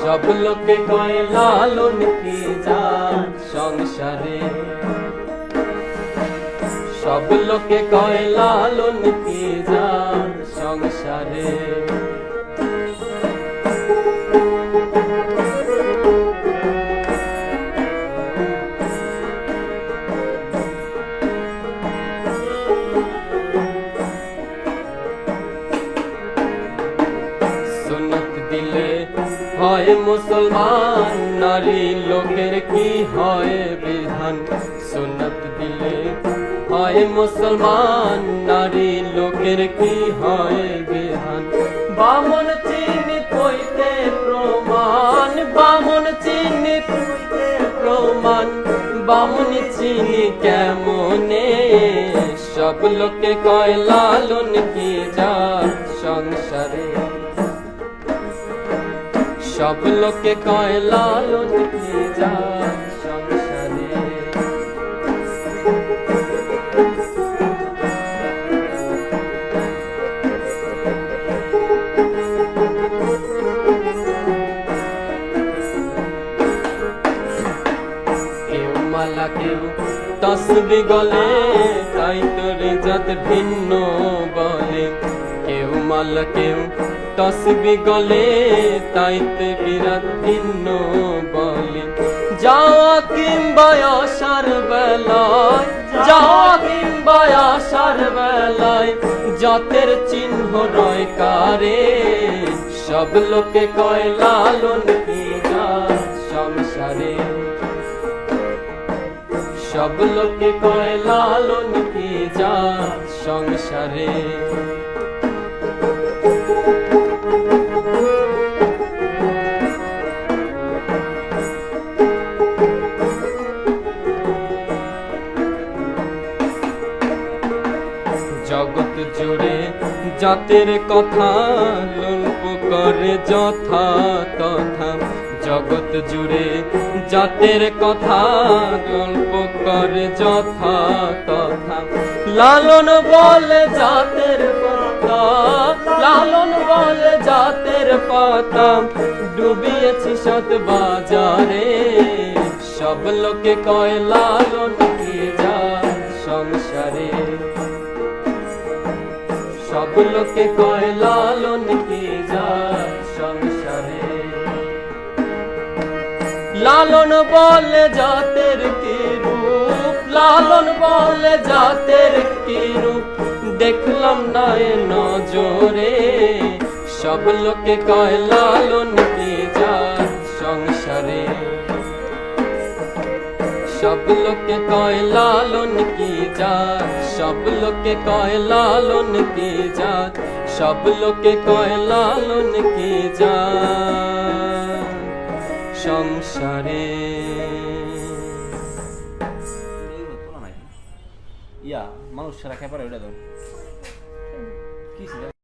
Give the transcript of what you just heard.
সব লোকে কয় লালন কি যান সংসারে, সব লোকে কয় লালন কি যান সংসারে। সুন্নত দিলে হয় মুসলমান, নারী লোকের কি হয় বিধান। সুন্নত দিলে হয় মুসলমান, নারী লোকের কি হয় বিধান। বামন চিনি পইতে প্রমাণ, বামন চিনি পইতে প্রমাণ, বামন চিনি কেমনে। সব লোকে কয় লালন কি যান সংসারে, সব লোকে কয় লালন কি যান সংসারে। কেউ মালা কেউ তসবি গলে, তাই তোরে জাত ভিন্ন বলে। কেউ মালা কেউ তসবি গলে, তাই তে বিরাট ভিন্ন বলে। যাওয়া কিংবা আসার বেলায়, যাওয়া কিংবা আসার বেলায়, জাতের চিহ্ন রয় কারে। সব লোকে কয় লালন কি যান সংসারে, সব লোকে কয় লালন কি যান সংসারে। জগৎ জুড়ে জাতের কথা লোপ করে যথা তথা, জগৎ জুড়ে জাতের কথা গল্প করে যথা তথা। লালন বলে জাতের পাতা, লালন বলে জাতের পাতা, ডুবিয়েছি সৎ বাজারে। সব লোকে কয় লালন কি যান সংসারে, সব লোকে কয় লালন কি যান সংসারে। লালন বলে জাতের কি রূপ, লালন বলে জাতের কি রূপ, দেখলাম না এ নজরে। সব লোকে কয় লালন কি যান সংসারে, সব লোকে কয় লালন কি যান, সব লোকে কয় লালন কি যান, সব লোকে কয় লালন কি যান সংসারে। ইয়া মানুষ সারা খেপারে ওটা ধর কি ছিল।